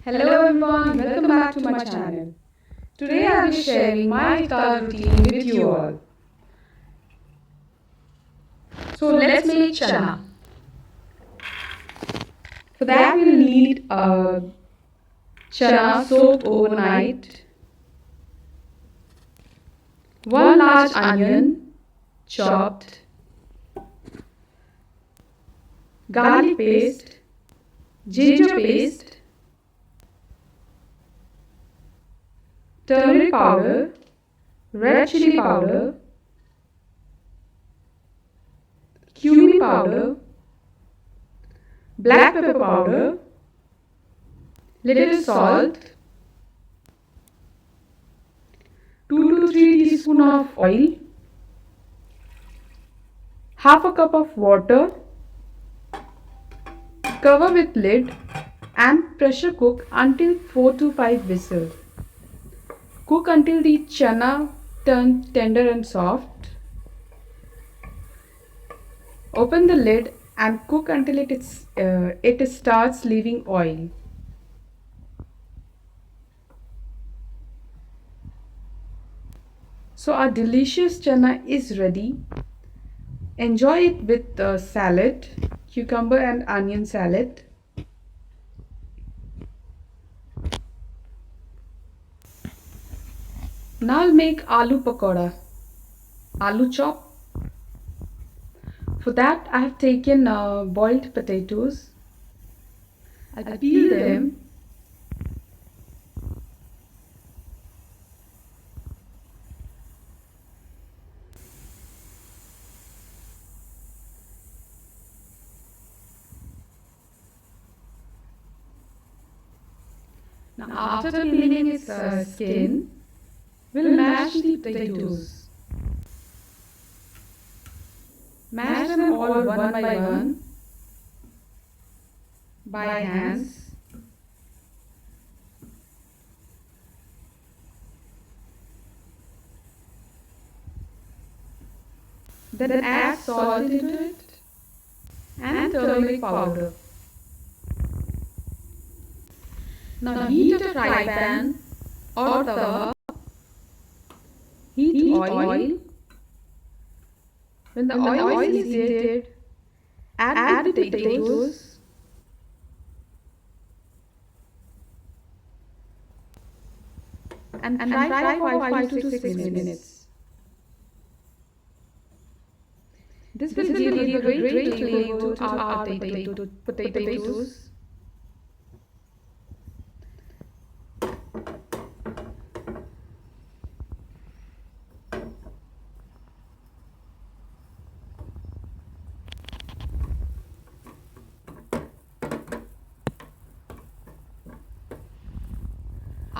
Hello everyone, welcome back to my channel. Today I'll be sharing my iftar routine with you all. So let's make chana. For that we'll need chana soaked overnight, one large onion chopped, garlic paste, ginger paste, turmeric powder, red chilli powder, cumin powder, black pepper powder, little salt, 2 to 3 teaspoons of oil, half a cup of water, cover with lid and pressure cook until 4 to 5 whistles. Cook until the chana turns tender and soft. Open the lid and cook until it starts leaving oil. So our delicious chana is ready. Enjoy it with salad, cucumber and onion salad. Now I'll make aloo pakoda. Aloo chop. For that I have taken boiled potatoes. I'll peel them. Now after peeling its skin, we'll mash the potatoes. Mash them all one by one by hands. Then add salt into it and turmeric powder. Now heat a fry pan or tawa. Heat oil. When the oil is heated, add the potatoes. And fry for 5 to 6 minutes. This will give a great flavor to our potatoes.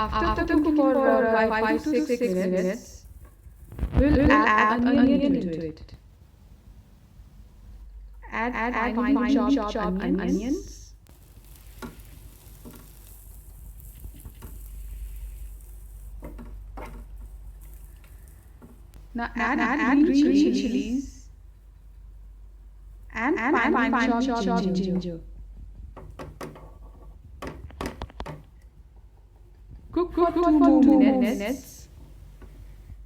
After cooking for 5 to 6 minutes, we'll add onion into it. Add fine chopped onions. Now add green chillies and fine chopped ginger. Cook for 2 minutes.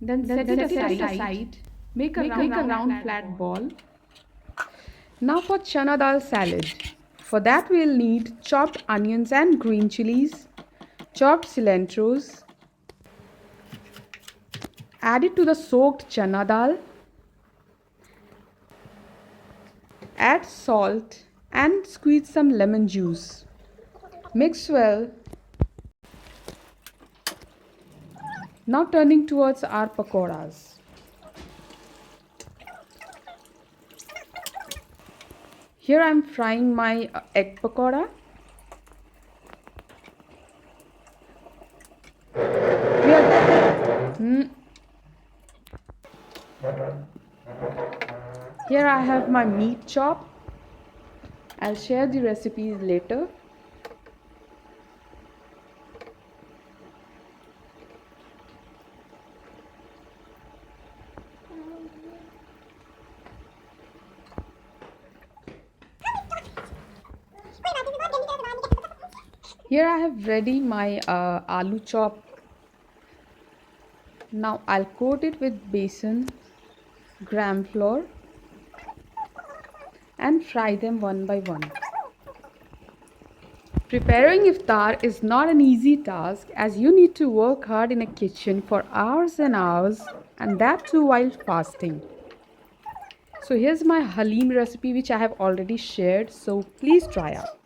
Then set it aside. Make a round flat ball. Now for chana dal salad. For that we'll need chopped onions and green chilies, chopped cilantros. Add it to the soaked chana dal. Add salt and squeeze some lemon juice. Mix well. Now turning towards our pakoras. Here I am frying my egg pakoda. Here I have my meat chop. I'll share the recipes later. Here I have ready my aloo chop. Now I'll coat it with besan, gram flour and fry them one by one. Preparing iftar is not an easy task as you need to work hard in a kitchen for hours and hours, and that too while fasting. So here's my halim recipe which I have already shared, so please try out.